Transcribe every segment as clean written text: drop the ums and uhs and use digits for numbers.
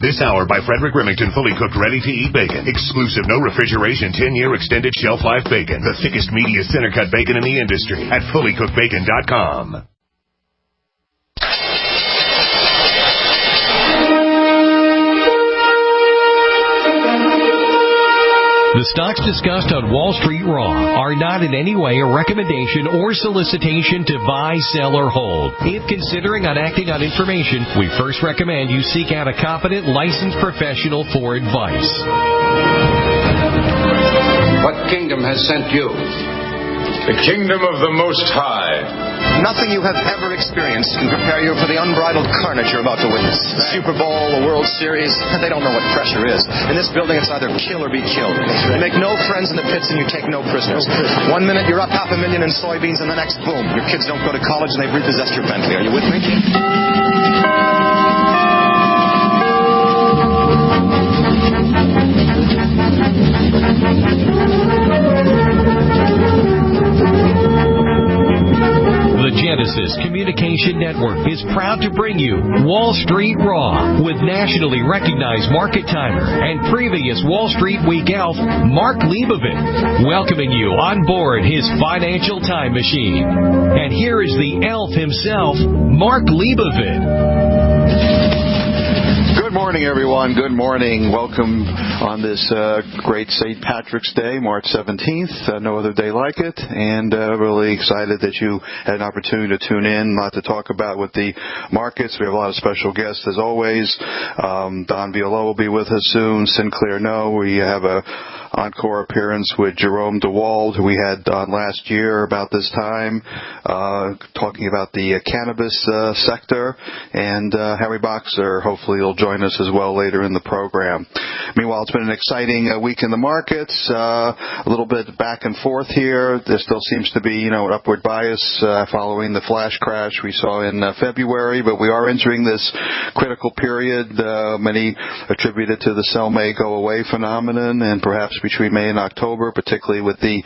This hour by Frederick Remington, fully cooked, ready-to-eat bacon. Exclusive, no refrigeration, 10-year extended shelf life bacon. The thickest, meatiest center-cut bacon in the industry at fullycookedbacon.com. The stocks discussed on Wall Street Raw are not in any way a recommendation or solicitation to buy, sell, or hold. If considering on acting on information, we first recommend you seek out a competent, licensed professional for advice. What kingdom has sent you? The kingdom of the Most High. Nothing you have ever experienced can prepare you for the unbridled carnage you're about to witness. The Super Bowl, the World Series, they don't know what pressure is. In this building, it's either kill or be killed. You make no friends in the pits and you take no prisoners. 1 minute you're up $500,000 in soybeans, and the next, boom, your kids don't go to college and they've repossessed your Bentley. Are you with me? The Genesis Communication Network is proud to bring you Wall Street Raw with nationally recognized market timer and previous Wall Street Week elf, Mark Leibovit, welcoming you on board his financial time machine. And here is the elf himself, Mark Leibovit. Good morning, everyone. Good morning. Welcome on this great St. Patrick's Day, March 17th. No other day like it. And really excited that you had an opportunity to tune in, a lot to talk about with the markets. We have a lot of special guests, as always. Don VIALOUX will be with us soon. SINCLAIR, no. We have a encore appearance with Jerome DEWALD, who we had on last year about this time, talking about the cannabis sector. And Harry Boxer, hopefully, will join us as well later in the program. Meanwhile, it's been an exciting week in the markets, a little bit back and forth here. There still seems to be, an upward bias following the flash crash we saw in February, but we are entering this critical period, many attributed to the sell may go away phenomenon, and perhaps between May and October, particularly with the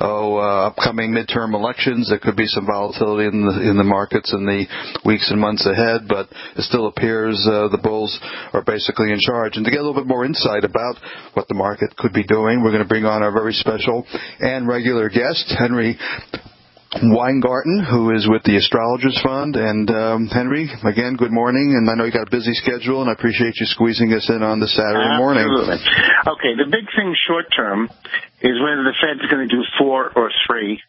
upcoming midterm elections. There could be some volatility in the markets in the weeks and months ahead, but it still appears the bulls are basically in charge. And to get a little bit more insight about what the market could be doing, we're going to bring on our very special and regular guest, Henry Weingarten, who is with the Astrologers Fund. And Henry, again, good morning. And I know you got a busy schedule, and I appreciate you squeezing us in on the Saturday morning. Absolutely. Okay, the big thing short term is whether the Fed's going to do 4 or 3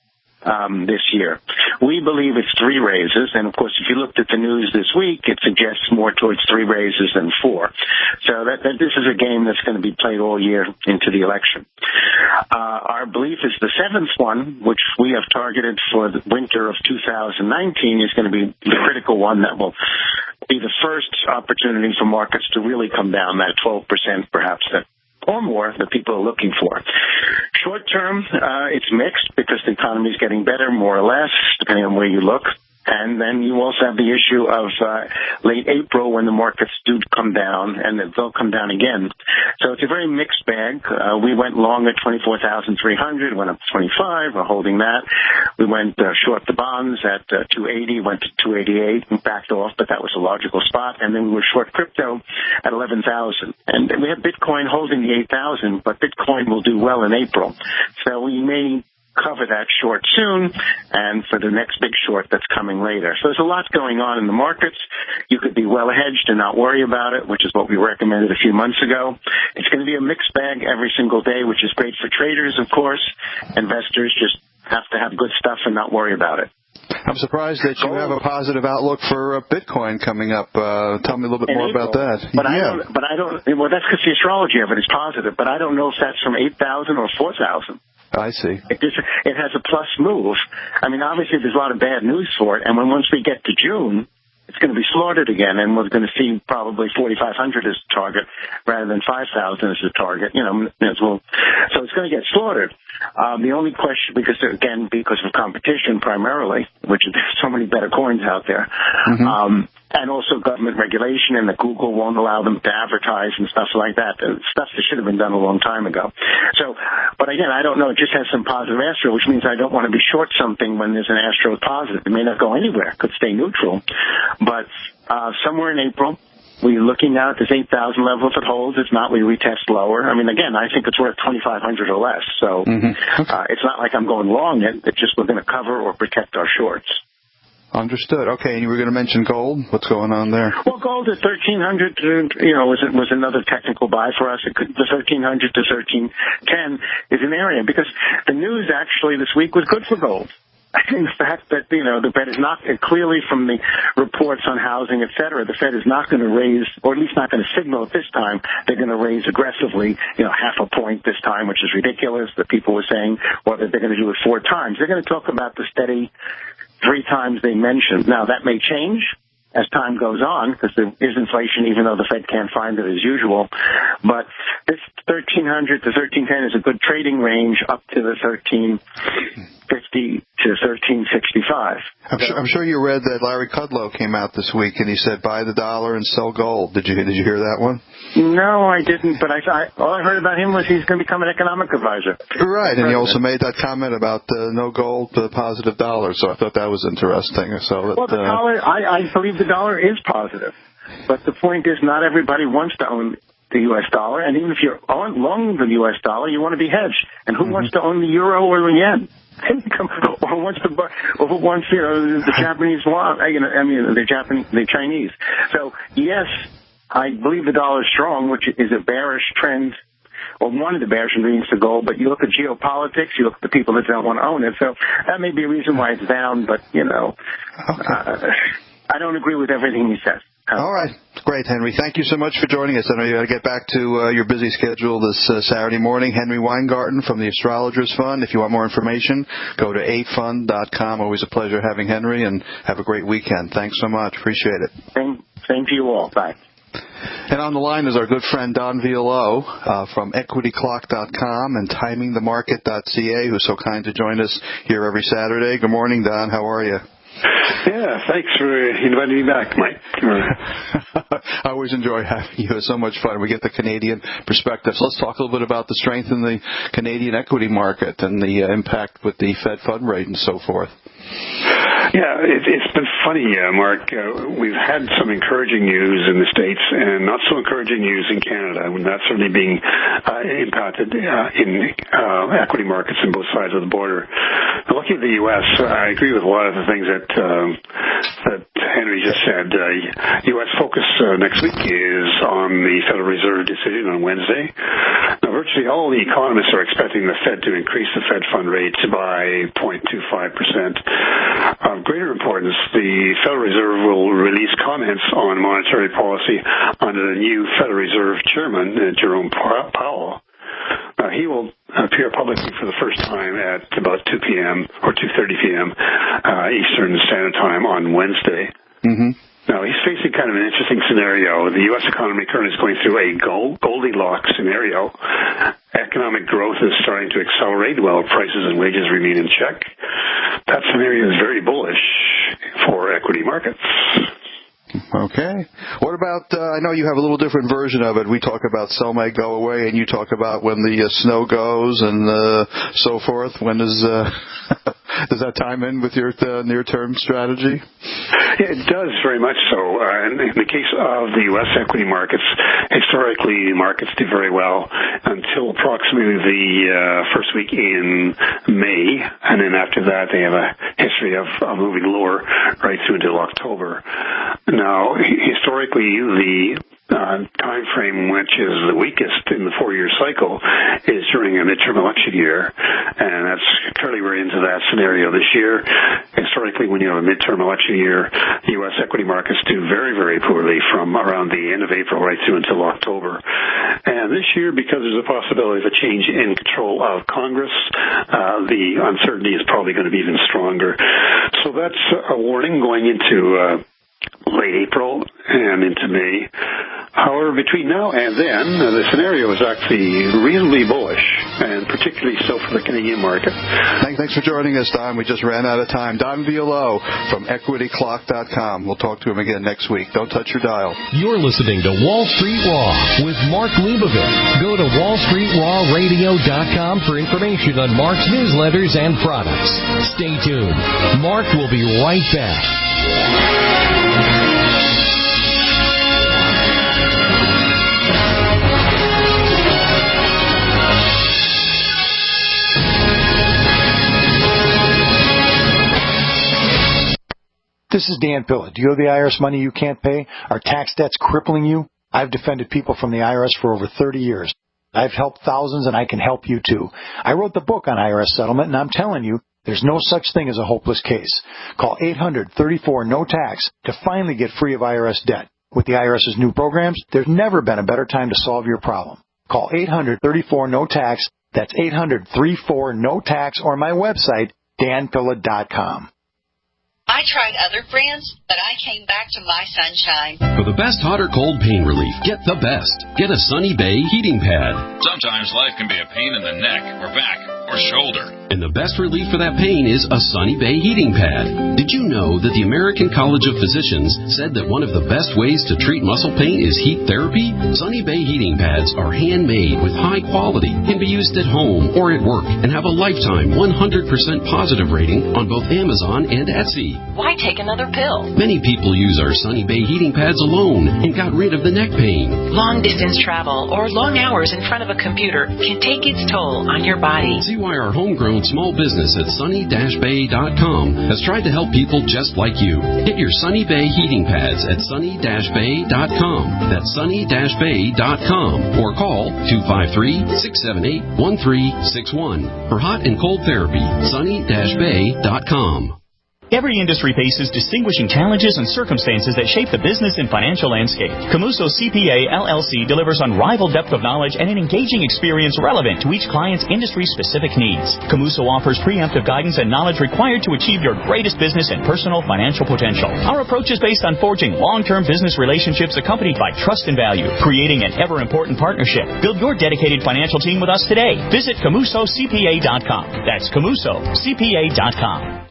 this year. We believe it's 3 raises, and of course, if you looked at the news this week, it suggests more towards 3 raises than 4. So that this is a game that's going to be played all year into the election. Our belief is the 7th one, which we have targeted for the winter of 2019, is going to be the critical one that will be the first opportunity for markets to really come down, that 12% perhaps or more that people are looking for. Short term, it's mixed because the economy is getting better, more or less, depending on where you look. And then you also have the issue of late April when the markets do come down, and they'll come down again. So it's a very mixed bag. We went long at 24,300, went up to 25, we're holding that. We went short the bonds at 280, went to 288 and backed off, but that was a logical spot. And then we were short crypto at 11,000. And we have Bitcoin holding the 8,000, but Bitcoin will do well in April. So we may cover that short soon, and for the next big short that's coming later. So there's a lot going on in the markets. You could be well hedged and not worry about it, which is what we recommended a few months ago. It's going to be a mixed bag every single day, which is great for traders, of course. Investors just have to have good stuff and not worry about it. I'm surprised that you have a positive outlook for Bitcoin coming up. Tell me a little bit more about that. But I don't. Well, that's because the astrology of it is positive, but I don't know if that's from 8,000 or 4,000. I see. It has a plus move. I mean, obviously, there's a lot of bad news for it, and once we get to June, it's going to be slaughtered again, and we're going to see probably 4,500 as a target rather than 5,000 as a target. So it's going to get slaughtered. The only question, because of competition primarily, which there's so many better coins out there, and also government regulation, and that Google won't allow them to advertise and stuff like that. Stuff that should have been done a long time ago. So, but again, I don't know. It just has some positive astro, which means I don't want to be short something when there's an astro positive. It may not go anywhere. It could stay neutral. But somewhere in April, We're looking now at this 8,000 level. If it holds, if not, we retest lower. I mean, again, I think it's worth 2,500 or less. So it's not like I'm going long it. It's just we're going to cover or protect our shorts. Understood. Okay, and you were going to mention gold. What's going on there? Well, gold at 1,300, was another technical buy for us. The 1,300 to 1,310 is an area because the news actually this week was good for gold. I think the fact that, the Fed is not, clearly from the reports on housing, et cetera, the Fed is not going to raise, or at least not going to signal at this time, they're going to raise aggressively, half a point this time, which is ridiculous that people were saying, well, that they're going to do it 4 times. They're going to talk about the steady 3 times they mentioned. Now, that may change as time goes on because there is inflation, even though the Fed can't find it as usual. But this 1,300 to 1,310 is a good trading range up to the 1,350 to 1,365. I'm sure you read that Larry Kudlow came out this week and he said buy the dollar and sell gold. Did you hear that one? No, I didn't. But all I heard about him was he's going to become an economic advisor. Right, and he also made that comment about no gold, positive dollar. So I thought that was interesting. So the dollar, I believe the dollar is positive, but the point is not everybody wants to own the U.S. dollar, and even if you're long the U.S. dollar, you want to be hedged. And who wants to own the euro or the yen? Or who wants the Japanese yuan? The Chinese. So yes, I believe the dollar is strong, which is a bearish trend, or one of the bearish trends to gold. But you look at geopolitics, you look at the people that don't want to own it. So that may be a reason why it's down. But I don't agree with everything he says. All right. Great, Henry. Thank you so much for joining us. I know you got to get back to your busy schedule this Saturday morning. Henry Weingarten from the Astrologers Fund. If you want more information, go to afund.com. Always a pleasure having Henry, and have a great weekend. Thanks so much. Appreciate it. Same to you all. Bye. And on the line is our good friend Don VIALOUX from equityclock.com and timingthemarket.ca, who's so kind to join us here every Saturday. Good morning, Don. How are you? Yeah, thanks for inviting me back, Mike. I always enjoy having you. It's so much fun. We get the Canadian perspective. So let's talk a little bit about the strength in the Canadian equity market and the impact with the Fed fund rate and so forth. Yeah, it's been funny, Mark. We've had some encouraging news in the States and not so encouraging news in Canada. I mean, that's certainly being impacted in equity markets on both sides of the border. Now, looking at the U.S., I agree with a lot of the things that Henry just said. U.S. focus next week is on the Federal Reserve decision on Wednesday. Now, virtually all the economists are expecting the Fed to increase the Fed fund rate by 0.25%. Of greater importance, the Federal Reserve will release comments on monetary policy under the new Federal Reserve Chairman, Jerome Powell. He will appear publicly for the first time at about 2 p.m. or 2:30 p.m. Eastern Standard Time on Wednesday. Mm-hmm. Now, he's facing kind of an interesting scenario. The U.S. economy currently is going through a Goldilocks scenario. Economic growth is starting to accelerate while prices and wages remain in check. That scenario is very bullish for equity markets. Okay. What about, I know you have a little different version of it. We talk about sell may go away, and you talk about when the snow goes and so forth. When does that time in with your near-term strategy? Yeah, it does very much so. In the case of the U.S. equity markets, historically markets do very well until approximately the first week in May, and then after that they have a history of moving lower right through until October. Now, historically, the time frame which is the weakest in the 4-year cycle is during a midterm election year, and that's clearly we're into that scenario this year. Historically, when you have a midterm election year, the U.S. equity markets do very, very poorly from around the end of April right through until October. And this year, because there's a possibility of a change in control of Congress, the uncertainty is probably going to be even stronger. So that's a warning going into late April and into May. However, between now and then, the scenario is actually reasonably bullish, and particularly so for the Canadian market. Thanks for joining us, Don. We just ran out of time. Don VIALOUX from equityclock.com. We'll talk to him again next week. Don't touch your dial. You're listening to Wall Street Raw with Mark Leibovit. Go to wallstreetrawradio.com for information on Mark's newsletters and products. Stay tuned. Mark will be right back. This is Dan Pilla. Do you owe the IRS money you can't pay? Are tax debts crippling you? I've defended people from the IRS for over 30 years. I've helped thousands, and I can help you too. I wrote the book on IRS settlement, and I'm telling you, there's no such thing as a hopeless case. Call 800-34-NO-TAX to finally get free of IRS debt. With the IRS's new programs, there's never been a better time to solve your problem. Call 800-34-NO-TAX. That's 800-34-NO-TAX, or my website, danpilla.com. I tried other brands, but I came back to My Sunshine. For the best hot or cold pain relief, get the best. Get a Sunny Bay heating pad. Sometimes life can be a pain in the neck or back or shoulder. And the best relief for that pain is a Sunny Bay heating pad. Did you know that the American College of Physicians said that one of the best ways to treat muscle pain is heat therapy? Sunny Bay heating pads are handmade with high quality, can be used at home or at work, and have a lifetime 100% positive rating on both Amazon and Etsy. Why take another pill? Many people use our Sunny Bay heating pads alone and got rid of the neck pain. Long distance travel or long hours in front of a computer can take its toll on your body. See why our homegrown small business at sunny-bay.com has tried to help people just like you. Get your Sunny Bay heating pads at sunny-bay.com. That's sunny-bay.com. Or call 253-678-1361 for hot and cold therapy. sunny-bay.com. Every industry faces distinguishing challenges and circumstances that shape the business and financial landscape. Camuso CPA LLC delivers unrivaled depth of knowledge and an engaging experience relevant to each client's industry-specific needs. Camuso offers preemptive guidance and knowledge required to achieve your greatest business and personal financial potential. Our approach is based on forging long-term business relationships accompanied by trust and value, creating an ever-important partnership. Build your dedicated financial team with us today. Visit CamusoCPA.com. That's CamusoCPA.com.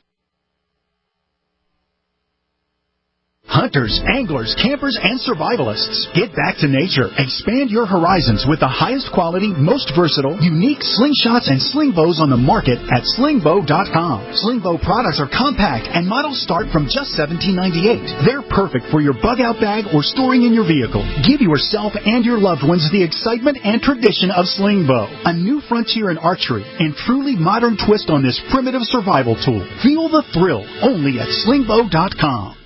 Hunters, anglers, campers, and survivalists, get back to nature. Expand your horizons with the highest quality, most versatile, unique slingshots and sling bows on the market at slingbow.com. Slingbow products are compact and models start from just $17.98. They're perfect for your bug-out bag or storing in your vehicle. Give yourself and your loved ones the excitement and tradition of Slingbow, a new frontier in archery and truly modern twist on this primitive survival tool. Feel the thrill only at slingbow.com.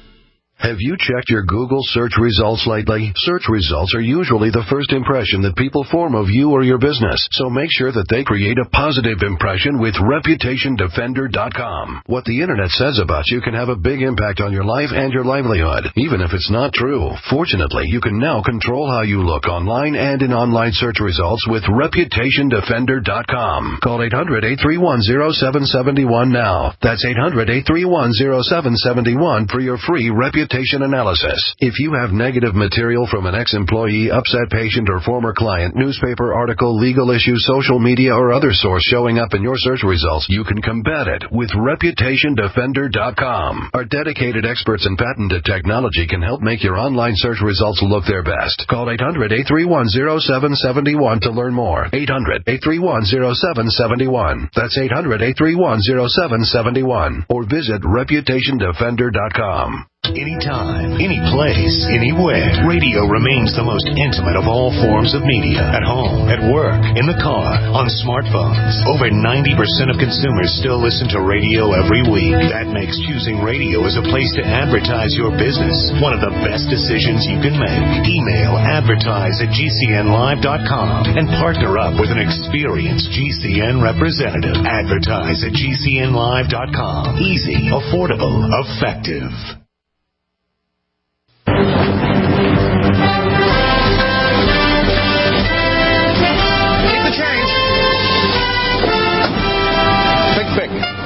Have you checked your Google search results lately? Search results are usually the first impression that people form of you or your business, so make sure that they create a positive impression with ReputationDefender.com. What the Internet says about you can have a big impact on your life and your livelihood, even if it's not true. Fortunately, you can now control how you look online and in online search results with ReputationDefender.com. Call 800-831-0771 now. That's 800-831-0771 for your free reputation analysis. If you have negative material from an ex-employee, upset patient, or former client, newspaper article, legal issue, social media, or other source showing up in your search results, you can combat it with ReputationDefender.com. Our dedicated experts in patented technology can help make your online search results look their best. Call 800-831-0771 to learn more. 800-831-0771. That's 800-831-0771. Or visit ReputationDefender.com. Anytime, any place, anywhere, radio remains the most intimate of all forms of media. At home, at work, in the car, on smartphones. Over 90% of consumers still listen to radio every week. That makes choosing radio as a place to advertise your business one of the best decisions you can make. Email advertise@gcnlive.com and partner up with an experienced GCN representative. Advertise@gcnlive.com. Easy, affordable, effective.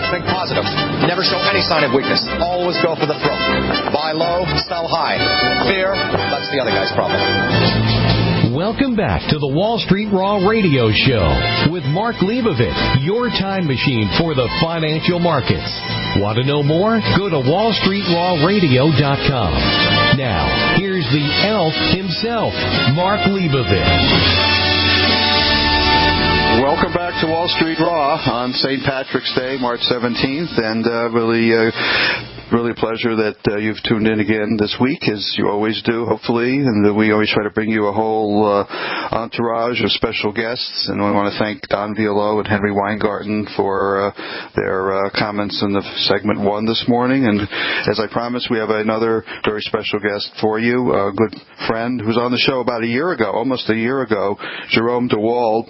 Think positive. Never show any sign of weakness. Always go for the throat. Buy low, sell high. Fear, that's the other guy's problem. Welcome back to the Wall Street Raw Radio Show with Mark Leibovit, your time machine for the financial markets. Want to know more? Go to wallstreetrawradio.com. Now, here's the elf himself, Mark Leibovit. Welcome back to Wall Street Raw on St. Patrick's Day, March 17th, and really really a pleasure that you've tuned in again this week, as you always do, hopefully. And we always try to bring you a whole entourage of special guests. And I want to thank Don VIALOUX and Henry Weingarten for their comments in the segment 1 this morning. And as I promised, we have another very special guest for you, a good friend who was on the show about almost a year ago, Jerome DEWALD.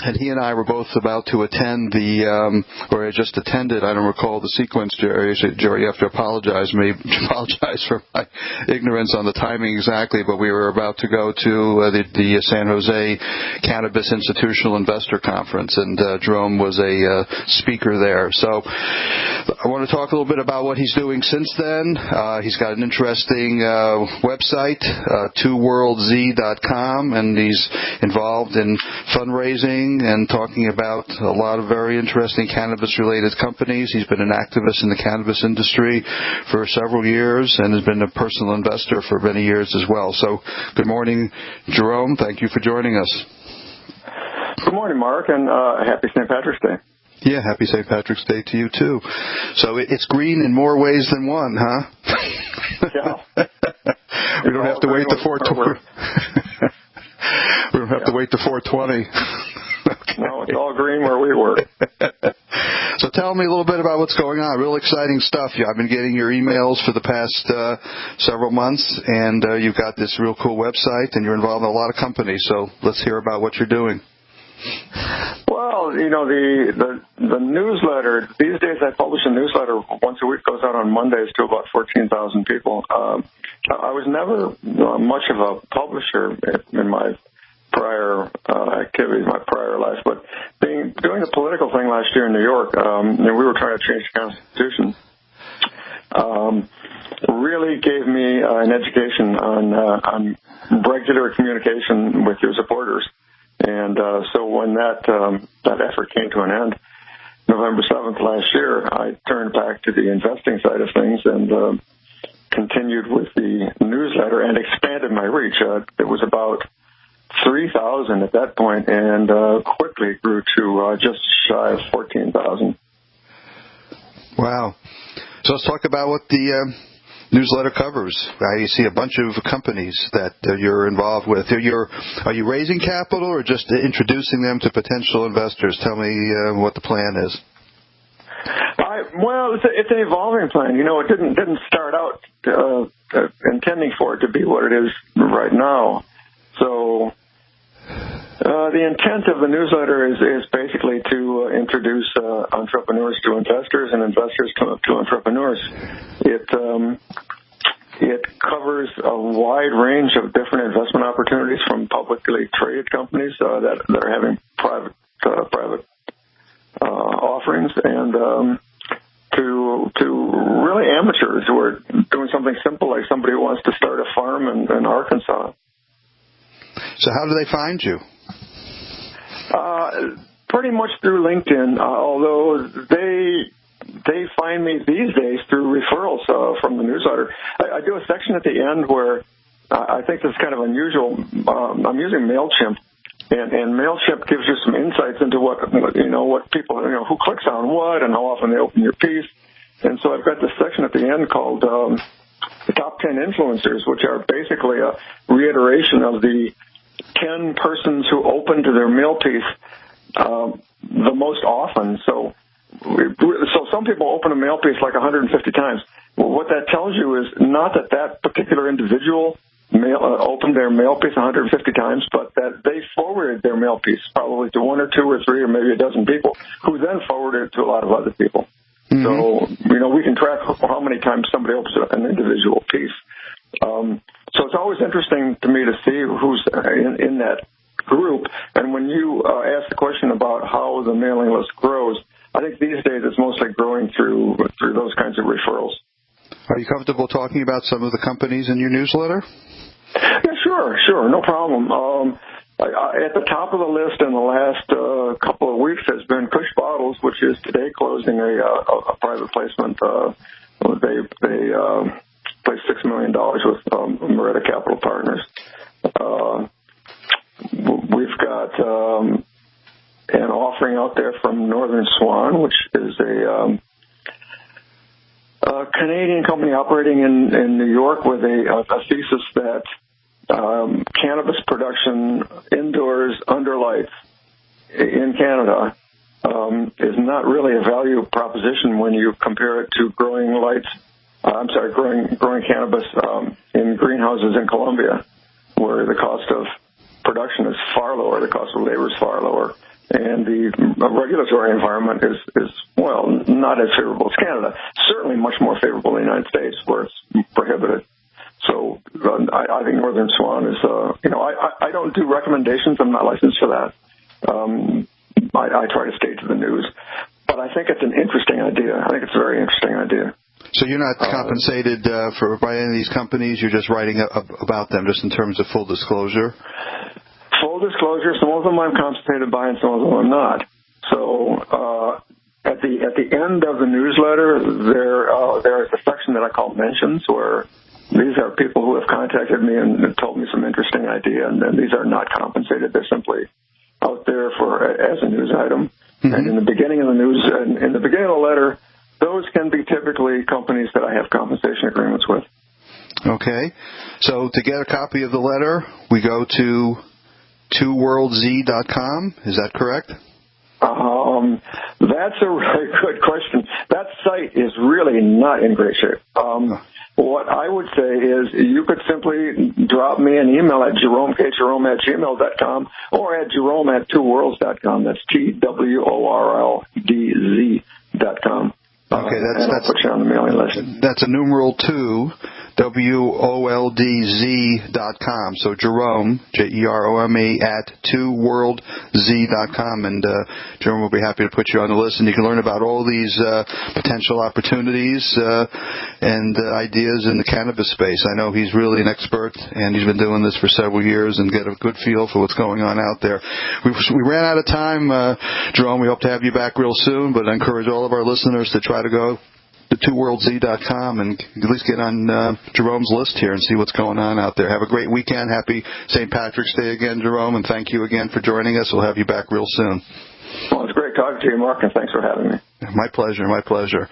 And he and I were both about to attend or I just attended, I don't recall the sequence, Jerry. Jerry, you have to apologize for my ignorance on the timing exactly, but we were about to go to the San Jose Cannabis Institutional Investor Conference, and Jerome was a speaker there. So I want to talk a little bit about what he's doing since then. He's got an interesting website, twoworldz.com, and he's involved in fundraising and talking about a lot of very interesting cannabis-related companies. He's been an activist in the cannabis industry for several years and has been a personal investor for many years as well. So good morning, Jerome. Thank you for joining us. Good morning, Mark, and happy St. Patrick's Day. Yeah, happy St. Patrick's Day to you, too. So it's green in more ways than one, huh? Yeah. We don't have to wait to 420. We don't have to wait to 420. Okay. No, it's all green where we work. So tell me a little bit about what's going on. Real exciting stuff. I've been getting your emails for the past several months, and you've got this real cool website, and you're involved in a lot of companies. So let's hear about what you're doing. Well, the newsletter, these days I publish a newsletter once a week, goes out on Mondays to about 14,000 people. I was never much of a publisher in my prior activities, my prior life, but doing the political thing last year in New York, we were trying to change the Constitution, really gave me an education on regular communication with your supporters. And so when that effort came to an end, November 7th last year, I turned back to the investing side of things and continued with the newsletter and expanded my reach. It was about 3,000 at that point, and quickly grew to just shy of 14,000. Wow. So let's talk about what the newsletter covers. I see a bunch of companies that you're involved with. Are you raising capital or just introducing them to potential investors? Tell me what the plan is. Well, it's an evolving plan. It didn't start out intending for it to be what it is right now. So the intent of the newsletter is basically to introduce entrepreneurs to investors and investors to entrepreneurs. It covers a wide range of different investment opportunities, from publicly traded companies that are having private offerings, and to really amateurs who are doing something simple, like somebody who wants to start a farm in Arkansas. So how do they find you? Pretty much through LinkedIn, although they find me these days through referrals from the newsletter. I do a section at the end where I think this is kind of unusual. I'm using MailChimp, and MailChimp gives you some insights into what people, who clicks on what and how often they open your piece. And so I've got this section at the end called the Top 10 Influencers, which are basically a reiteration of the 10 persons who opened their mail piece the most often. So some people open a mail piece like 150 times. Well, what that tells you is not that particular individual opened their mail piece 150 times, but that they forwarded their mail piece probably to 1 or 2 or 3 or maybe a dozen people, who then forwarded it to a lot of other people. Mm-hmm. So, we can track how many times somebody opens an individual piece. So it's always interesting to me to see who's in that group. And when you ask the question about how the mailing list grows, I think these days it's mostly growing through those kinds of referrals. Are you comfortable talking about some of the companies in your newsletter? Yeah, sure, no problem. At the top of the list in the last couple of weeks has been Kush Bottles, which is today closing a private placement. They placed $6 million with Merida Capital Partners. We've got an offering out there from Northern Swan, which is a Canadian company operating in New York with a thesis that cannabis production indoors under lights in Canada is not really a value proposition when you compare it to growing cannabis in greenhouses in Colombia, where the cost of production is far lower, the cost of labor is far lower, and the regulatory environment is not as favorable as Canada. Certainly much more favorable in the United States, where it's prohibited. So I think Northern Swan is, I don't do recommendations. I'm not licensed for that. I try to stay to the news. But I think it's an interesting idea. I think it's a very interesting idea. So you're not compensated by any of these companies? You're just writing about them just in terms of full disclosure? Full disclosure. Some of them I'm compensated by and some of them I'm not. So at the end of the newsletter, there is a section that I call mentions, where these are people who have contacted me and told me some interesting idea, and these are not compensated. They're simply out there as a news item. Mm-hmm. And in the beginning of the letter, those can be typically companies that I have compensation agreements with. Okay. So to get a copy of the letter, we go to twoworldz.com. Is that correct? That's a really good question. That site is really not in great shape. What I would say is you could simply drop me an email at jerome@gmail.com or at jerome@twoworlds.com. That's TWORLDZ.com. Okay, I'll put you on the mailing list. That's a numeral 2, WOLDZ.com. So Jerome, Jerome, at twoworldz.com. And Jerome will be happy to put you on the list. And you can learn about all these potential opportunities and ideas in the cannabis space. I know he's really an expert, and he's been doing this for several years, and get a good feel for what's going on out there. We ran out of time, Jerome. We hope to have you back real soon, but I encourage all of our listeners to try to go to twoworldz.com and at least get on Jerome's list here and see what's going on out there. Have a great weekend. Happy St. Patrick's Day again, Jerome, and thank you again for joining us. We'll have you back real soon. Well, it's great talking to you, Mark, and thanks for having me. My pleasure, my pleasure.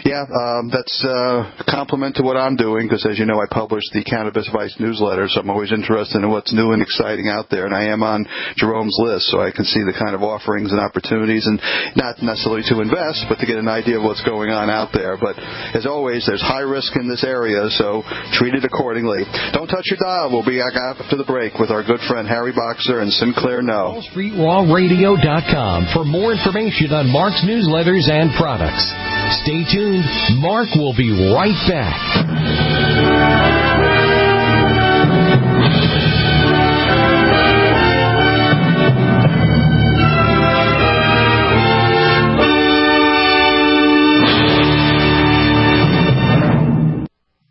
Yeah, that's a compliment to what I'm doing, because as you know, I publish the Cannabis Vice newsletter, so I'm always interested in what's new and exciting out there, and I am on Jerome's list, so I can see the kind of offerings and opportunities, and not necessarily to invest, but to get an idea of what's going on out there. But as always, there's high risk in this area, so treat it accordingly. Don't touch your dial. We'll be back after the break with our good friend Harry Boxer and Sinclair No. WallStreetRawRadio.com for more information on Mark's newsletters and products. Stay tuned. Mark will be right back.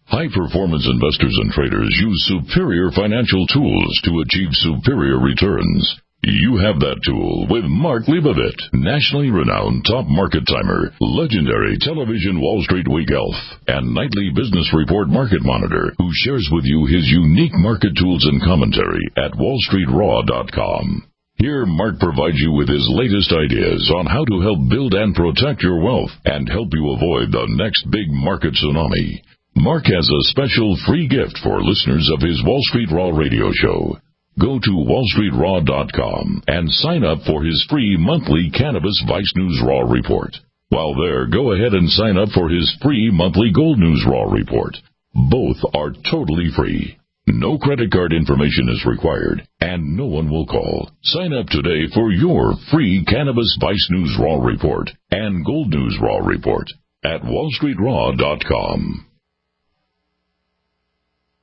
High-performance investors and traders use superior financial tools to achieve superior returns. You have that tool with Mark Leibovit, nationally renowned top market timer, legendary television Wall Street Week elf, and nightly business report market monitor, who shares with you his unique market tools and commentary at wallstreetraw.com. Here, Mark provides you with his latest ideas on how to help build and protect your wealth and help you avoid the next big market tsunami. Mark has a special free gift for listeners of his Wall Street Raw radio show. Go to wallstreetraw.com and sign up for his free monthly Cannabis Vice News Raw report. While there, go ahead and sign up for his free monthly Gold News Raw report. Both are totally free. No credit card information is required, and no one will call. Sign up today for your free Cannabis Vice News Raw report and Gold News Raw report at wallstreetraw.com.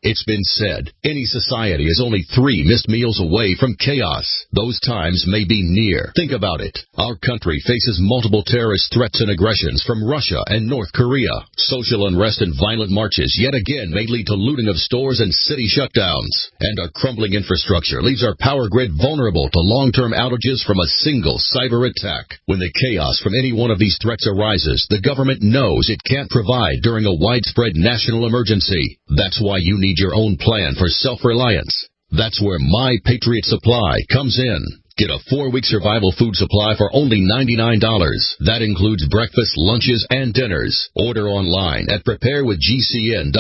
It's been said, any society is only 3 missed meals away from chaos. Those times may be near. Think about it. Our country faces multiple terrorist threats and aggressions from Russia and North Korea. Social unrest and violent marches yet again may lead to looting of stores and city shutdowns. And our crumbling infrastructure leaves our power grid vulnerable to long-term outages from a single cyber attack. When the chaos from any one of these threats arises, the government knows it can't provide during a widespread national emergency. That's why you need your own plan for self-reliance. That's where My Patriot Supply comes in. Get a 4-week survival food supply for only $99. That includes breakfast, lunches, and dinners. Order online at preparewithgcn.com.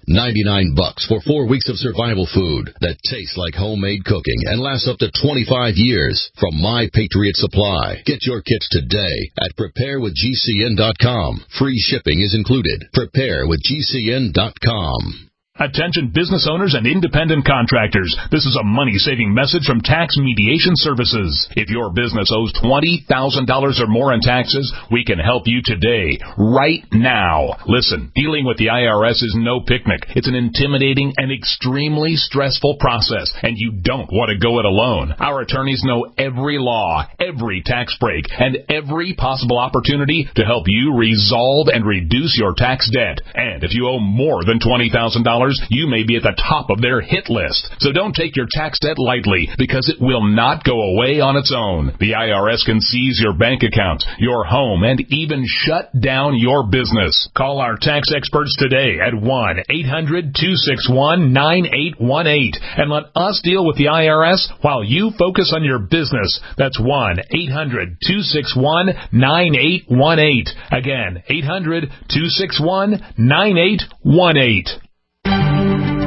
$99 for 4 weeks of survival food that tastes like homemade cooking and lasts up to 25 years from My Patriot Supply. Get your kits today at preparewithgcn.com. Free shipping is included. Preparewithgcn.com. Attention business owners and independent contractors. This is a money-saving message from Tax Mediation Services. If your business owes $20,000 or more in taxes, we can help you today, right now. Listen, dealing with the IRS is no picnic. It's an intimidating and extremely stressful process, and you don't want to go it alone. Our attorneys know every law, every tax break, and every possible opportunity to help you resolve and reduce your tax debt. And if you owe more than $20,000, you may be at the top of their hit list. So don't take your tax debt lightly, because it will not go away on its own. The IRS can seize your bank accounts, your home, and even shut down your business. Call our tax experts today at 1-800-261-9818 and let us deal with the IRS while you focus on your business. That's 1-800-261-9818. Again, 800-261-9818.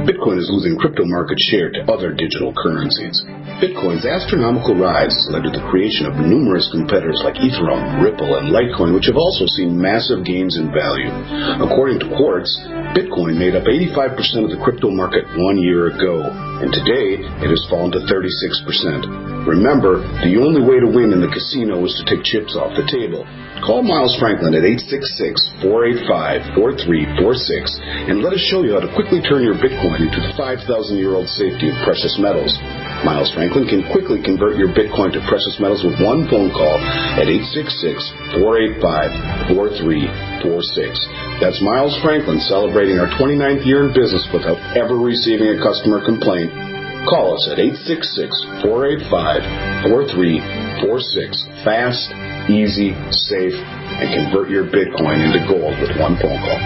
Bitcoin is losing crypto market share to other digital currencies. Bitcoin's astronomical rise has led to the creation of numerous competitors like Ethereum, Ripple, and Litecoin, which have also seen massive gains in value. According to Quartz, Bitcoin made up 85% of the crypto market 1 year ago, and today it has fallen to 36%. Remember, the only way to win in the casino is to take chips off the table. Call Miles Franklin at 866-485-4346 and let us show you how to quickly turn your Bitcoin into the 5,000-year-old safety of precious metals. Miles Franklin can quickly convert your Bitcoin to precious metals with one phone call at 866-485-4346. That's Miles Franklin celebrating our 29th year in business without ever receiving a customer complaint. Call us at 866-485-4346. Fast, easy, safe, and convert your Bitcoin into gold with one phone call.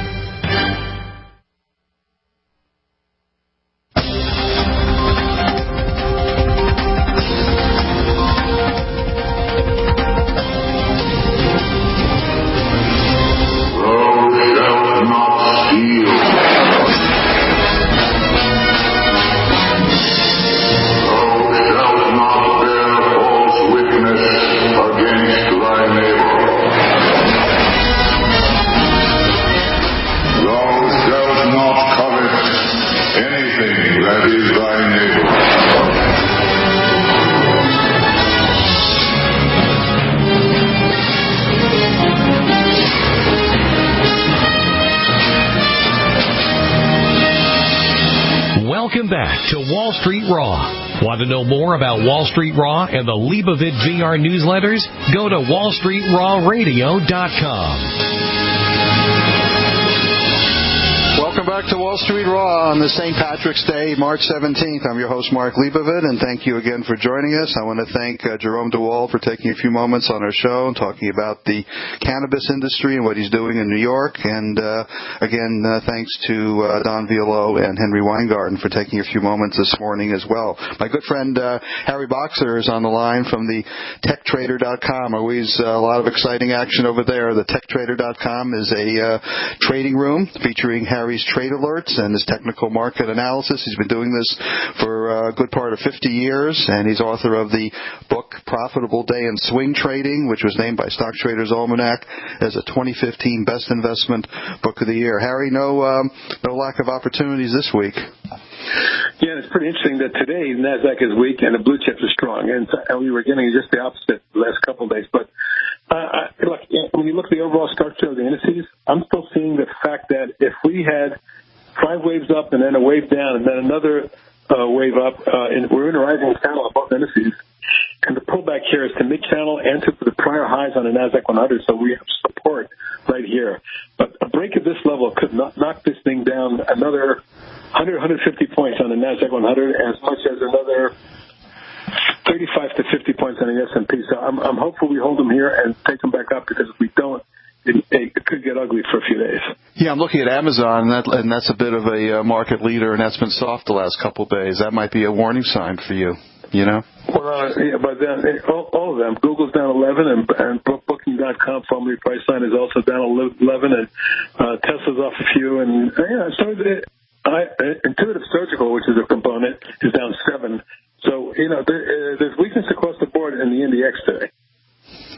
Welcome back to Wall Street Raw. Want to know more about Wall Street Raw and the Leibovit VR newsletters? Go to wallstreetrawradio.com. Welcome back to Wall Street Raw on this St. Patrick's Day, March 17th. I'm your host, Mark Leibovit, and thank you again for joining us. I want to thank Jerome DEWALD for taking a few moments on our show and talking about the cannabis industry and what he's doing in New York. And again, thanks to Don VIALOUX and Henry Weingarten for taking a few moments this morning as well. My good friend Harry Boxer is on the line from the TechTrader.com. Always a lot of exciting action over there. The TechTrader.com is a trading room featuring Harry's trade alerts and his technical market analysis. He's been doing this for a good part of 50 years, and he's author of the book Profitable Day in Swing Trading, which was named by Stock Traders Almanac as a 2015 Best Investment Book of the Year. Harry, no lack of opportunities this week. Yeah, it's pretty interesting that today NASDAQ is weak and the blue chips are strong, and we were getting just the opposite the last couple of days. But look, when you look at the overall structure of the indices, I'm still seeing the fact that if we had 5 waves up and then a wave down and then another wave up, and we're in a rising channel on both indices, and the pullback here is to mid-channel and to the prior highs on the NASDAQ 100, so we have support right here. But a break at this level could knock this thing down another 100, 150 points on the NASDAQ 100, as much as another 35 to 50 points on the S&P. So I'm hopeful we hold them here and take them back up, because if we don't, it could get ugly for a few days. Yeah, I'm looking at Amazon, and that's a bit of a market leader, and that's been soft the last couple of days. That might be a warning sign for you, you know? Well, but then all of them. Google's down 11, and Booking.com, formerly Priceline, is also down 11, and Tesla's off a few, and so Intuitive Surgical, which is a component, is down 7. So there's weakness across the board in the NDX today.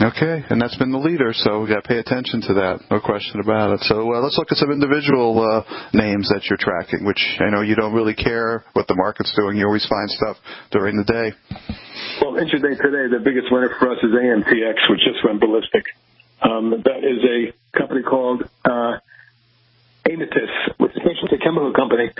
Okay, and that's been the leader, so we got to pay attention to that, no question about it. So let's look at some individual names that you're tracking, which I know you don't really care what the market's doing. You always find stuff during the day. Well, intraday today, the biggest winner for us is AMTX, which just went ballistic. That is a company called Ametis, which is a chemical company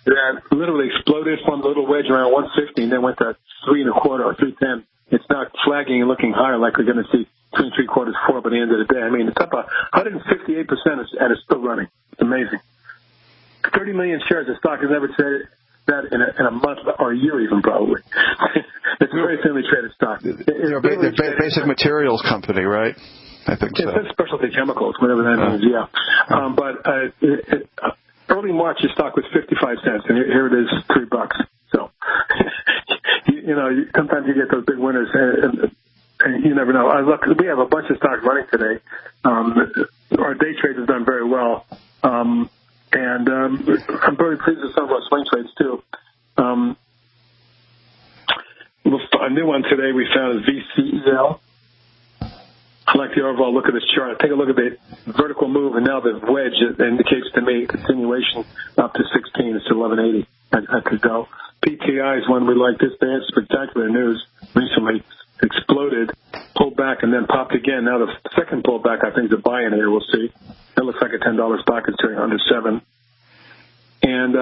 that literally exploded from a little wedge around 150 and then went to 3.25 or 310. It's not flagging and looking higher like we're going to see 3 3/4, 4 by the end of the day. I mean, it's up 158% and it's still running. It's amazing. 30 million shares of stock has never traded that in a month or a year even, probably. It's a very thinly traded stock. Basic materials company, right? I think so. It's specialty chemicals, whatever that means, yeah. But early March, the stock was 55 cents, and here it is, $3. So, sometimes you get those big winners, and you never know. Look, we have a bunch of stocks running today. Our day trade has done very well, and I'm very pleased with some of our swing trades too. A new one today we found is VCEL. I like the overall look of this chart. Take a look at the vertical move, and now the wedge indicates to me continuation up to 16. It's 1180. I could go. PTI is one we like. They had spectacular news recently. Exploded, pulled back, and then popped again. Now the second pullback, I think, is a buy-in here. We'll see. That looks like a $10 stock. It's trading under 7. And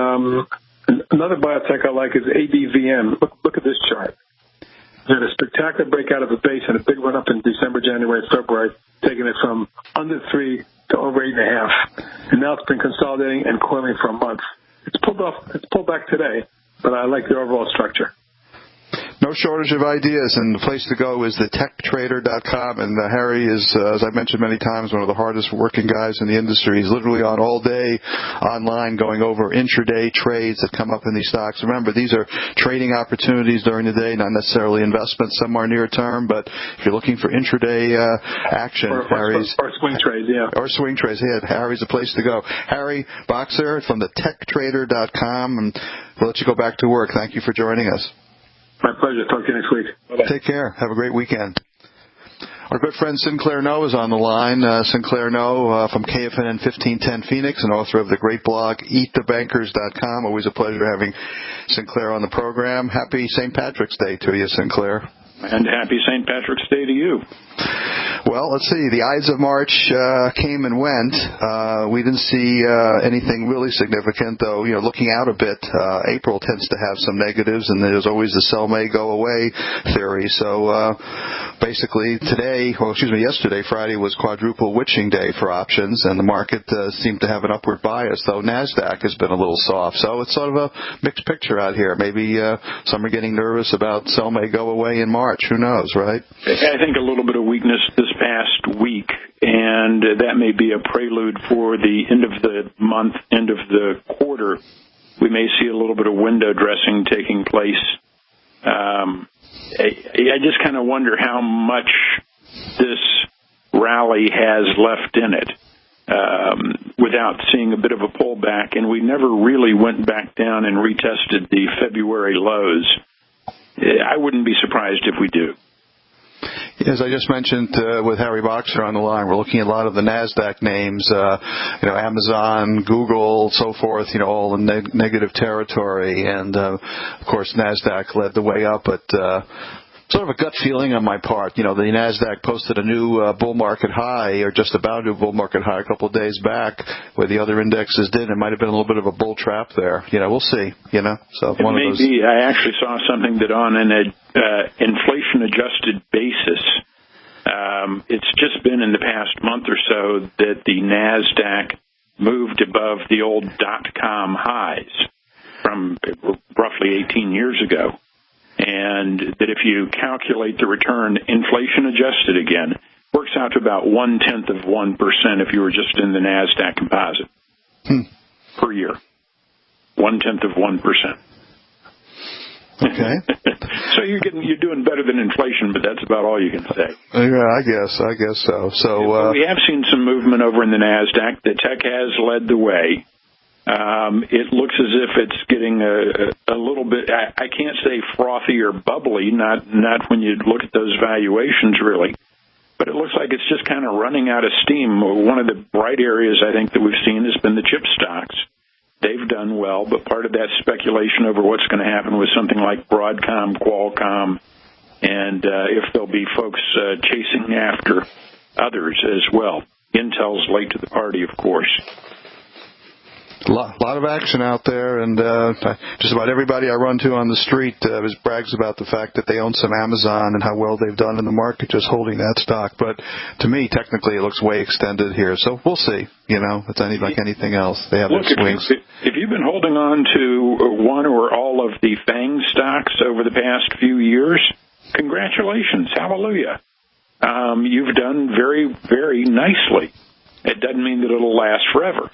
another biotech I like is ADVM. Look at this chart. They had a spectacular breakout of the base and a big run up in December, January, February, taking it from under 3 to over 8.5. And now it's been consolidating and coiling for a month. It's pulled back today, but I like the overall structure. No shortage of ideas, and the place to go is the techtrader.com. And Harry is, as I mentioned many times, one of the hardest working guys in the industry. He's literally on all day online going over intraday trades that come up in these stocks. Remember, these are trading opportunities during the day, not necessarily investments. Some are near term, but if you're looking for intraday action, Harry's... Or swing trades, yeah. Or swing trades, yeah. Harry's a place to go. Harry Boxer from the techtrader.com, and we'll let you go back to work. Thank you for joining us. My pleasure. Talk to you next week. Bye-bye. Take care. Have a great weekend. Our good friend Sinclair No is on the line. Sinclair No from KFNN 1510 Phoenix and author of the great blog EatTheBankers.com. Always a pleasure having Sinclair on the program. Happy St. Patrick's Day to you, Sinclair. And happy St. Patrick's Day to you. Well, let's see. The Ides of March came and went. We didn't see anything really significant, though. Looking out a bit, April tends to have some negatives, and there's always the sell may go away theory. So basically, yesterday, Friday was quadruple witching day for options, and the market seemed to have an upward bias, though NASDAQ has been a little soft. So it's sort of a mixed picture out here. Maybe some are getting nervous about sell may go away in March. Who knows, right? I think a little bit of weakness this past week, and that may be a prelude for the end of the month, end of the quarter. We may see a little bit of window dressing taking place. I just kind of wonder how much this rally has left in it without seeing a bit of a pullback, and we never really went back down and retested the February lows. I wouldn't be surprised if we do. As I just mentioned with Harry Boxer on the line, we're looking at a lot of the NASDAQ names, Amazon, Google, so forth, all in negative territory. And, of course, NASDAQ led the way up, but sort of a gut feeling on my part. The NASDAQ posted a new bull market high, or just about a new bull market high a couple of days back, where the other indexes did. It might have been a little bit of a bull trap there. We'll see, So it may be. I actually saw something that on an inflation-adjusted basis, it's just been in the past month or so that the NASDAQ moved above the old dot-com highs from roughly 18 years ago. And that if you calculate the return inflation-adjusted again, works out to about 0.1% if you were just in the NASDAQ composite per year. 0.1%. Okay. So you're doing better than inflation, but that's about all you can say. Yeah, I guess so. So we have seen some movement over in the NASDAQ. The tech has led the way. It looks as if it's getting a little bit, I can't say frothy or bubbly, not when you look at those valuations really, but it looks like it's just kind of running out of steam. One of the bright areas I think that we've seen has been the chip stocks. They've done well, but part of that speculation over what's going to happen with something like Broadcom, Qualcomm, and if there'll be folks chasing after others as well. Intel's late to the party, of course. A lot of action out there, and just about everybody I run to on the street brags about the fact that they own some Amazon and how well they've done in the market just holding that stock. But to me, technically, it looks way extended here. So we'll see. It's like anything else. They have their swings. If you've been holding on to one or all of the FANG stocks over the past few years, congratulations. Hallelujah. You've done very, very nicely. It doesn't mean that it'll last forever.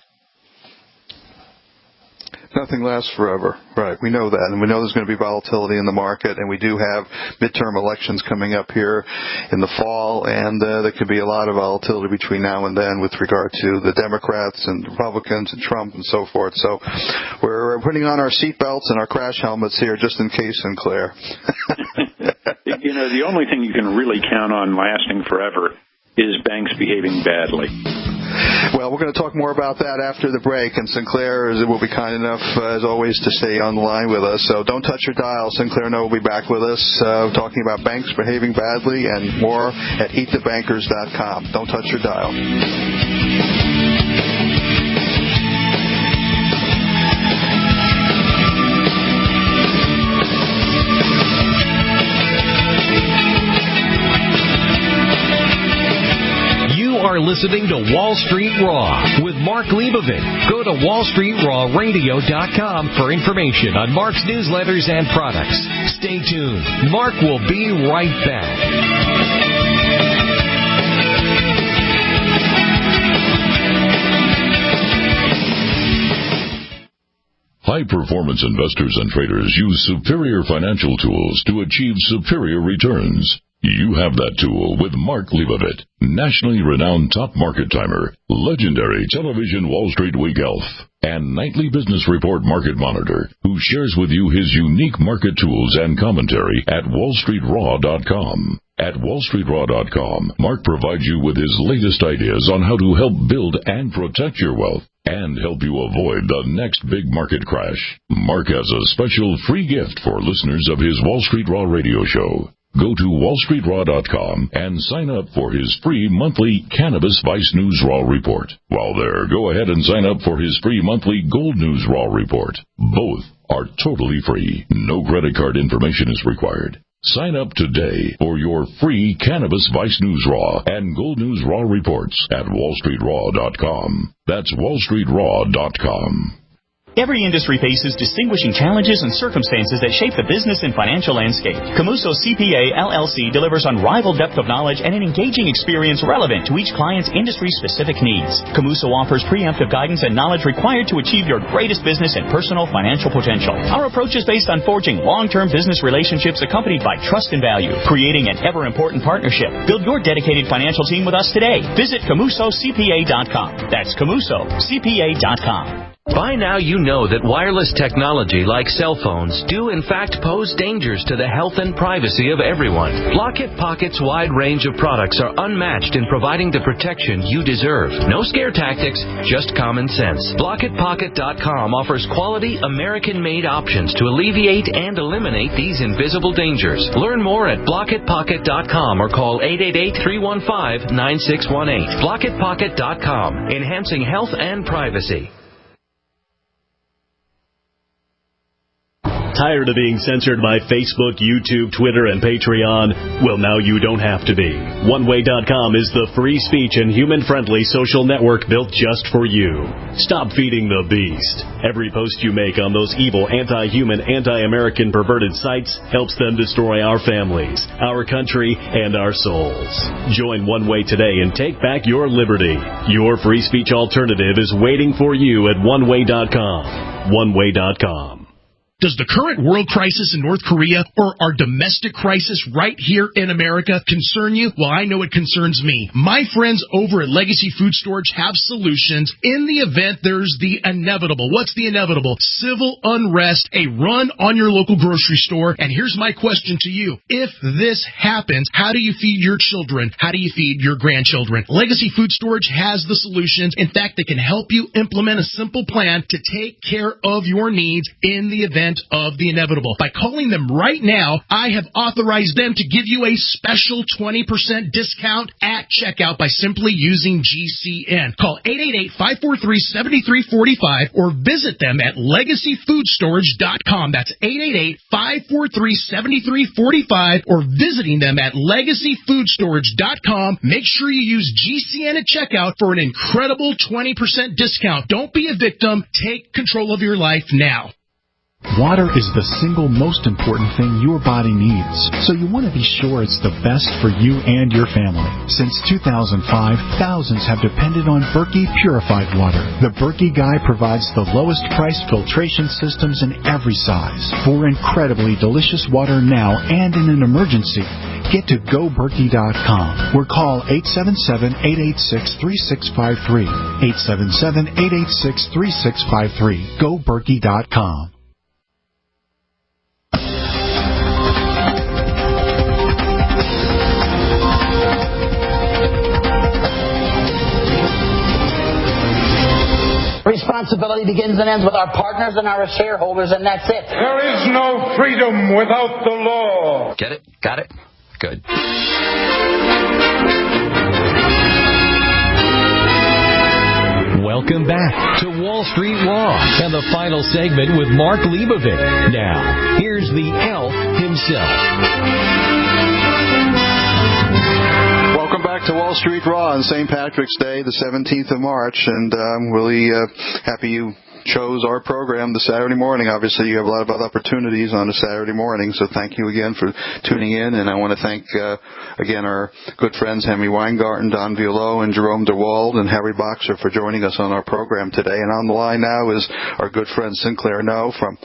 Nothing lasts forever. Right. We know that. And we know there's going to be volatility in the market. And we do have midterm elections coming up here in the fall. And there could be a lot of volatility between now and then with regard to the Democrats and Republicans and Trump and so forth. So we're putting on our seatbelts and our crash helmets here just in case, Sinclair. The only thing you can really count on lasting forever is banks behaving badly. Well, we're going to talk more about that after the break, and Sinclair will be kind enough, as always, to stay on the line with us. So don't touch your dial. Sinclair No will be back with us talking about banks behaving badly and more at eatthebankers.com. Don't touch your dial. Are listening to Wall Street Raw with Mark Leibovit. Go to wallstreetrawradio.com for information on Mark's newsletters and products. Stay tuned. Mark will be right back. High-performance investors and traders use superior financial tools to achieve superior returns. You have that tool with Mark Leibovit, nationally renowned top market timer, legendary television Wall Street Week elf, and nightly business report market monitor, who shares with you his unique market tools and commentary at wallstreetraw.com. At wallstreetraw.com, Mark provides you with his latest ideas on how to help build and protect your wealth and help you avoid the next big market crash. Mark has a special free gift for listeners of his Wall Street Raw radio show. Go to wallstreetraw.com and sign up for his free monthly Cannabis Vice News Raw report. While there, go ahead and sign up for his free monthly Gold News Raw report. Both are totally free. No credit card information is required. Sign up today for your free Cannabis Vice News Raw and Gold News Raw reports at wallstreetraw.com. That's wallstreetraw.com. Every industry faces distinguishing challenges and circumstances that shape the business and financial landscape. Camuso CPA LLC delivers unrivaled depth of knowledge and an engaging experience relevant to each client's industry-specific needs. Camuso offers preemptive guidance and knowledge required to achieve your greatest business and personal financial potential. Our approach is based on forging long-term business relationships accompanied by trust and value, creating an ever-important partnership. Build your dedicated financial team with us today. Visit CamusoCPA.com. That's CamusoCPA.com. By now you know that wireless technology like cell phones do in fact pose dangers to the health and privacy of everyone. Blockit Pocket's wide range of products are unmatched in providing the protection you deserve. No scare tactics, just common sense. BlockitPocket.com offers quality American-made options to alleviate and eliminate these invisible dangers. Learn more at BlockitPocket.com or call 888-315-9618. BlockitPocket.com, enhancing health and privacy. Tired of being censored by Facebook, YouTube, Twitter, and Patreon? Well, now you don't have to be. OneWay.com is the free speech and human-friendly social network built just for you. Stop feeding the beast. Every post you make on those evil, anti-human, anti-American perverted sites helps them destroy our families, our country, and our souls. Join OneWay today and take back your liberty. Your free speech alternative is waiting for you at OneWay.com. OneWay.com. Does the current world crisis in North Korea or our domestic crisis right here in America concern you? Well, I know it concerns me. My friends over at Legacy Food Storage have solutions in the event there's the inevitable. What's the inevitable? Civil unrest, a run on your local grocery store. And here's my question to you. If this happens, how do you feed your children? How do you feed your grandchildren? Legacy Food Storage has the solutions. In fact, they can help you implement a simple plan to take care of your needs in the event of the inevitable. By calling them right now, I have authorized them to give you a special 20% discount at checkout by simply using GCN. Call 888-543-7345 or visit them at LegacyFoodStorage.com. That's 888-543-7345 or visiting them at LegacyFoodStorage.com. Make sure you use GCN at checkout for an incredible 20% discount. Don't be a victim. Take control of your life now. Water is the single most important thing your body needs, so you want to be sure it's the best for you and your family. Since 2005, thousands have depended on Berkey purified water. The Berkey Guy provides the lowest priced filtration systems in every size for incredibly delicious water now and in an emergency. Get to GoBerkey.com or call 877-886-3653. 877-886-3653. GoBerkey.com. Responsibility begins and ends with our partners and our shareholders, and that's it. There is no freedom without the law. Get it? Got it? Good. Welcome back to Wall Street Raw and the final segment with Mark Leibovit. Now, here's the elf himself. Welcome back to Wall Street Raw on St. Patrick's Day, the 17th of March, and I'm really happy you chose our program this Saturday morning. Obviously, you have a lot of other opportunities on a Saturday morning, so thank you again for tuning in, and I want to thank, again, our good friends Henry Weingarten, Don VIALOUX, and Jerome DEWALD, and Harry Boxer for joining us on our program today. And on the line now is our good friend SINCLAIR No from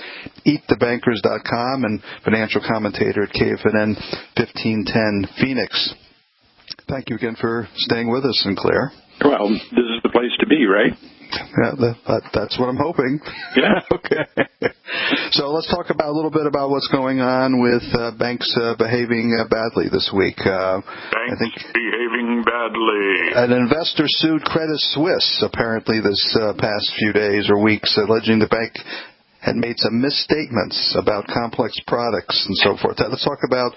EatTheBankers.com and financial commentator at KFNN 1510 Phoenix. Thank you again for staying with us, SINCLAIR. Well, this is the place to be, right? Yeah, that's what I'm hoping. Yeah. Okay. So let's talk about a little bit about what's going on with banks behaving badly this week. Banks behaving badly. An investor sued Credit Suisse apparently this past few days or weeks, alleging the bank had made some misstatements about complex products and so forth. Let's talk about,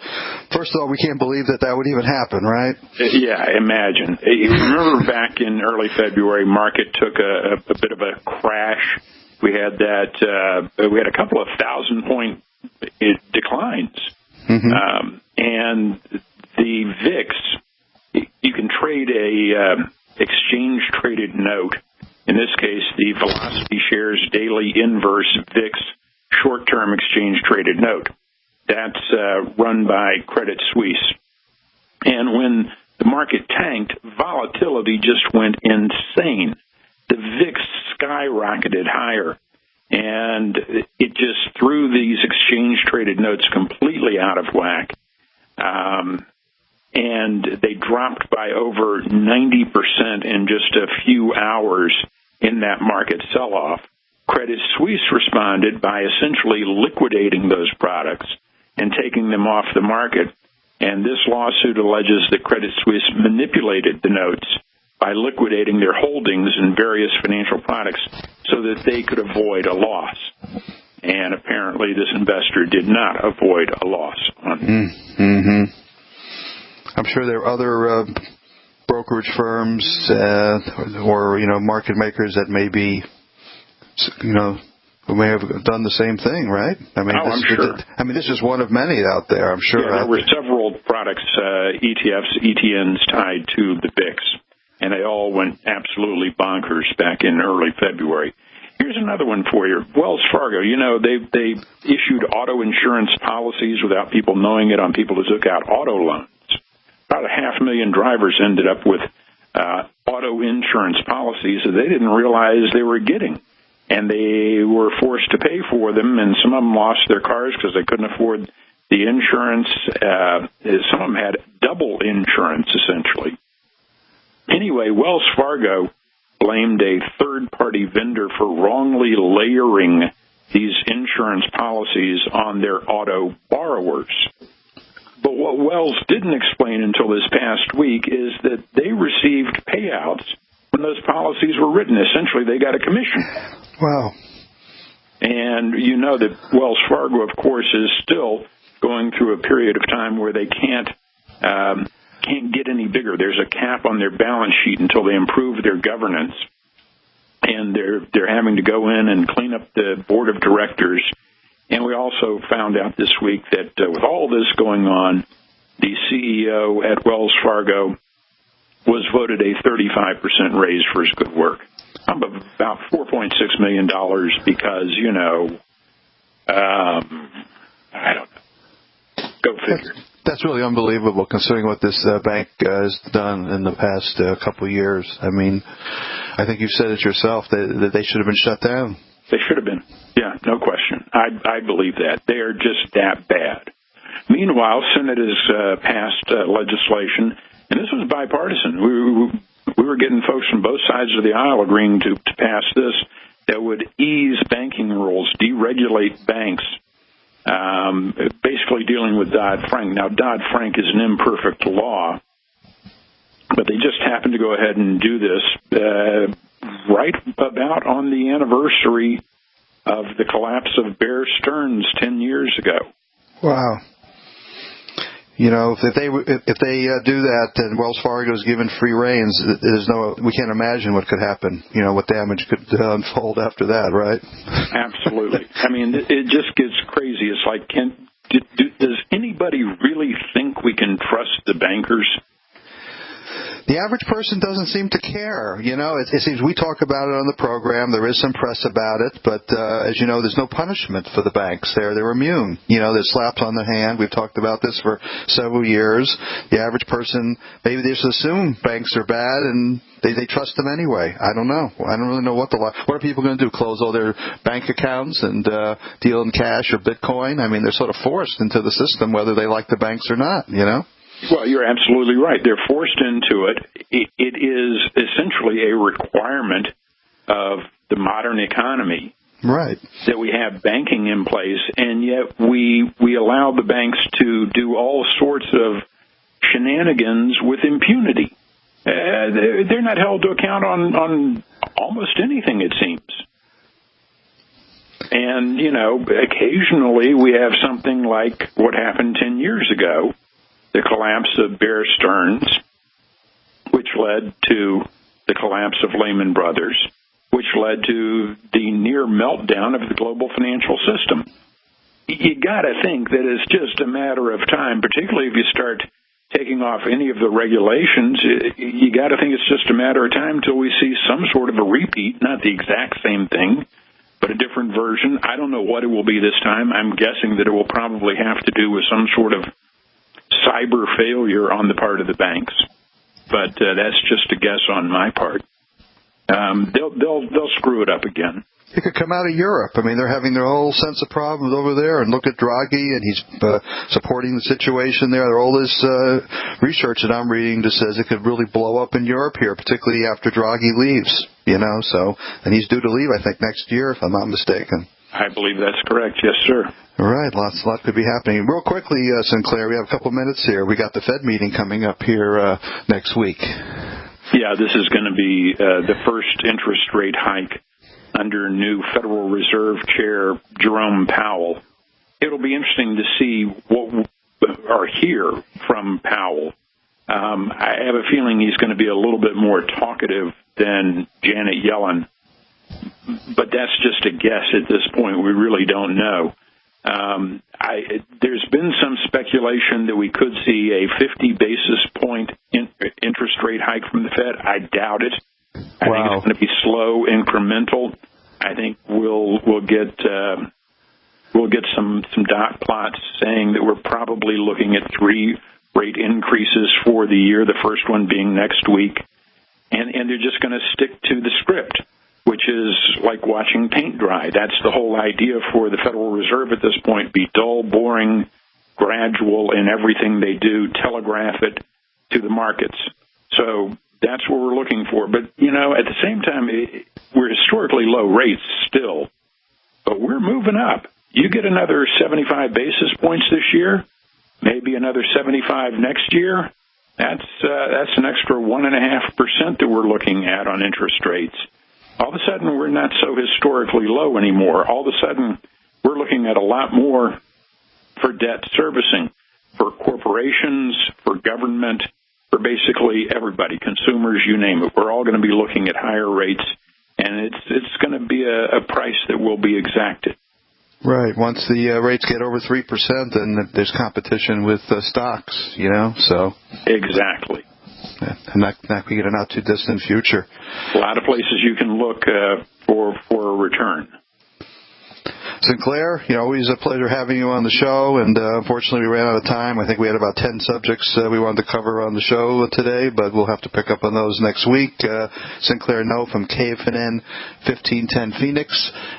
first of all, we can't believe that would even happen, right? Yeah, imagine. You remember back in early February, market took a bit of a crash. We had we had a couple of 1,000-point declines. Mm-hmm. And the VIX, you can trade a exchange-traded note. In this case, the Velocity Shares Daily Inverse VIX short-term exchange-traded note. That's run by Credit Suisse. And when the market tanked, volatility just went insane. The VIX skyrocketed higher, and it just threw these exchange-traded notes completely out of whack. And they dropped by over 90% in just a few hours in that market sell-off. Credit Suisse responded by essentially liquidating those products and taking them off the market. And this lawsuit alleges that Credit Suisse manipulated the notes by liquidating their holdings in various financial products so that they could avoid a loss. And apparently this investor did not avoid a loss on it. Mm-hmm. I'm sure there are other brokerage firms or market makers that may be, who may have done the same thing, right? I mean, I'm sure. This is one of many out there, I'm sure. Yeah, there were several products, ETFs, ETNs tied to the VIX, and they all went absolutely bonkers back in early February. Here's another one for you. Wells Fargo, they issued auto insurance policies without people knowing it on people who took out auto loans. About 500,000 drivers ended up with auto insurance policies that they didn't realize they were getting. and they were forced to pay for them, and some of them lost their cars because they couldn't afford the insurance. Some of them had double insurance, essentially. Anyway, Wells Fargo blamed a third-party vendor for wrongly layering these insurance policies on their auto borrowers. But what Wells didn't explain until this past week is that they received payouts when those policies were written. Essentially, they got a commission. Wow. And you know that Wells Fargo, of course, is still going through a period of time where they can't get any bigger. There's a cap on their balance sheet until they improve their governance. And they're having to go in and clean up the board of directors. And we also found out this week that with all this going on, the CEO at Wells Fargo was voted a 35% raise for his good work. About $4.6 million because, I don't know. Go figure. That's really unbelievable considering what this bank has done in the past couple of years. I mean, I think you said it yourself that they should have been shut down. They should have been. Yeah, no question. I believe that. They are just that bad. Meanwhile, Senate has passed legislation, and this was bipartisan. We were getting folks from both sides of the aisle agreeing to pass this that would ease banking rules, deregulate banks, basically dealing with Dodd-Frank. Now, Dodd-Frank is an imperfect law, but they just happened to go ahead and do this right about on the anniversary of the collapse of Bear Stearns 10 years ago. Wow. If they do that, and Wells Fargo is given free reins, we can't imagine what could happen. What damage could unfold after that, right? Absolutely. I mean, it just gets crazy. It's like, does anybody really think we can trust the bankers? The average person doesn't seem to care. It seems we talk about it on the program. There is some press about it, but as you know, there's no punishment for the banks. They're immune. There's slaps on the hand. We've talked about this for several years. The average person, maybe they just assume banks are bad and they trust them anyway. I don't know. I don't really know what are people going to do? Close all their bank accounts and deal in cash or Bitcoin? I mean, they're sort of forced into the system whether they like the banks or not. Well, you're absolutely right. They're forced into it. It is essentially a requirement of the modern economy, right? That we have banking in place, and yet we allow the banks to do all sorts of shenanigans with impunity. They're not held to account on almost anything, it seems. And, occasionally we have something like what happened 10 years ago, the collapse of Bear Stearns, which led to the collapse of Lehman Brothers, which led to the near meltdown of the global financial system. You got to think that it's just a matter of time, particularly if you start taking off any of the regulations. You got to think it's just a matter of time until we see some sort of a repeat, not the exact same thing, but a different version. I don't know what it will be this time. I'm guessing that it will probably have to do with some sort of cyber failure on the part of the banks, but that's just a guess on my part. They'll screw it up again. It could come out of Europe. I mean, they're having their whole sense of problems over there, and look at Draghi, and he's supporting the situation there. All this research that I'm reading just says it could really blow up in Europe here, particularly after Draghi leaves. And he's due to leave, I think, next year, if I'm not mistaken. I believe that's correct. Yes, sir. All right. A lot could be happening. Real quickly, Sinclair, we have a couple of minutes here. We got the Fed meeting coming up here next week. Yeah, this is going to be the first interest rate hike under new Federal Reserve Chair Jerome Powell. It'll be interesting to see or hear from Powell. I have a feeling he's going to be a little bit more talkative than Janet Yellen, but that's just a guess at this point. We really don't know. There's been some speculation that we could see a 50 basis point interest rate hike from the Fed. I doubt it. I think it's going to be slow, incremental. I think we'll get some dot plots saying that we're probably looking at 3 rate increases for the year, the first one being next week, and they're just going to stick to the script. which is like watching paint dry. That's the whole idea for the Federal Reserve at this point: be dull, boring, gradual in everything they do, telegraph it to the markets. So that's what we're looking for. But, at the same time, we're historically low rates still, but we're moving up. You get another 75 basis points this year, maybe another 75 next year. That's an extra 1.5% that we're looking at on interest rates. All of a sudden, we're not so historically low anymore. All of a sudden, we're looking at a lot more for debt servicing, for corporations, for government, for basically everybody, consumers, you name it. We're all going to be looking at higher rates, and it's going to be a price that will be exacted. Right. Once the rates get over 3%, then there's competition with stocks, so. Exactly. And that could get a not too distant future. A lot of places you can look for a return. SINCLAIR, always a pleasure having you on the show, and unfortunately we ran out of time. I think we had about 10 subjects we wanted to cover on the show today, but we'll have to pick up on those next week. SINCLAIR No from KFNN 1510 Phoenix,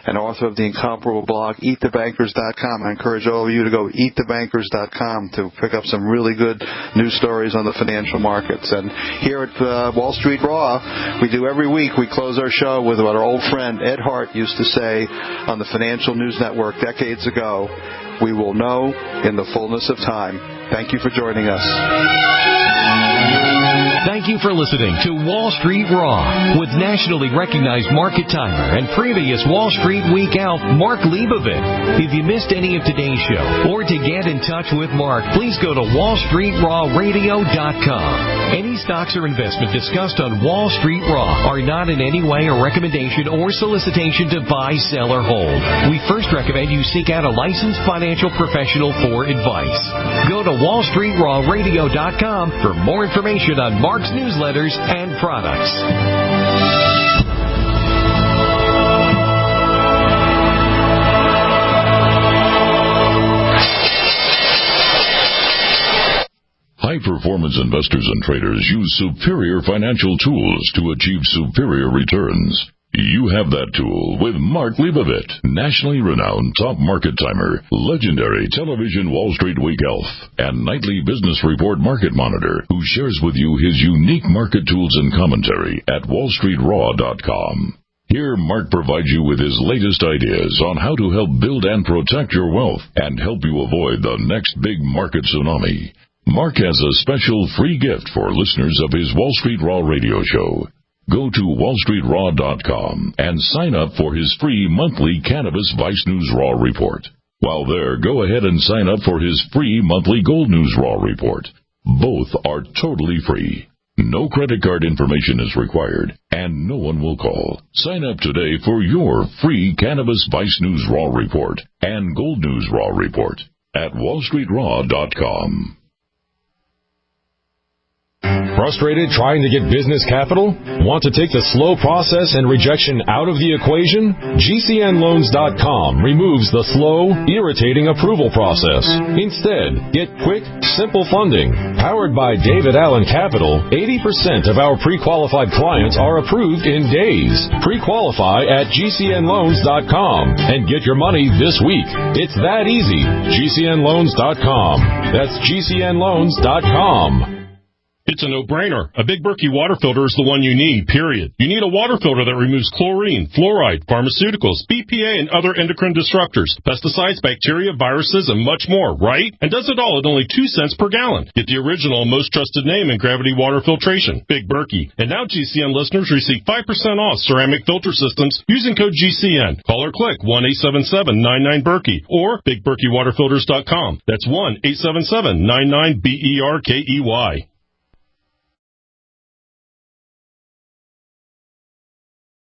and author of the incomparable blog EatTheBankers.com. I encourage all of you to go EatTheBankers.com to pick up some really good news stories on the financial markets. And here at Wall Street Raw, we do every week, we close our show with what our old friend Ed Hart used to say on the Financial News Network decades ago: we will know in the fullness of time. Thank you for joining us. Thank you for listening to Wall Street Raw with nationally recognized market timer and previous Wall Street Week Elf, Mark Leibovit. If you missed any of today's show or to get in touch with Mark, please go to wallstreetrawradio.com. Any stocks or investment discussed on Wall Street Raw are not in any way a recommendation or solicitation to buy, sell, or hold. We first recommend you seek out a licensed financial professional for advice. Go to wallstreetrawradio.com for more information on Mark's newsletters and products. High-performance investors and traders use superior financial tools to achieve superior returns. You have that tool with Mark Leibovit, nationally renowned top market timer, legendary television Wall Street Week elf, and nightly business report market monitor, who shares with you his unique market tools and commentary at wallstreetraw.com. Here, Mark provides you with his latest ideas on how to help build and protect your wealth and help you avoid the next big market tsunami. Mark has a special free gift for listeners of his Wall Street Raw radio show. Go to wallstreetraw.com and sign up for his free monthly Cannabis Vice News Raw report. While there, go ahead and sign up for his free monthly Gold News Raw report. Both are totally free. No credit card information is required, and no one will call. Sign up today for your free Cannabis Vice News Raw report and Gold News Raw report at wallstreetraw.com. Frustrated trying to get business capital? Want to take the slow process and rejection out of the equation? GCNloans.com removes the slow, irritating approval process. Instead, get quick, simple funding. Powered by David Allen Capital, 80% of our pre-qualified clients are approved in days. Pre-qualify at GCNloans.com and get your money this week. It's that easy. GCNloans.com. That's GCNloans.com. It's a no-brainer. A Big Berkey water filter is the one you need, period. You need a water filter that removes chlorine, fluoride, pharmaceuticals, BPA, and other endocrine disruptors, pesticides, bacteria, viruses, and much more, right? And does it all at only 2 cents per gallon. Get the original and most trusted name in gravity water filtration, Big Berkey. And now GCN listeners receive 5% off ceramic filter systems using code GCN. Call or click 1-877-99-BERKEY or BigBerkeyWaterFilters.com. That's 1-877-99-BERKEY.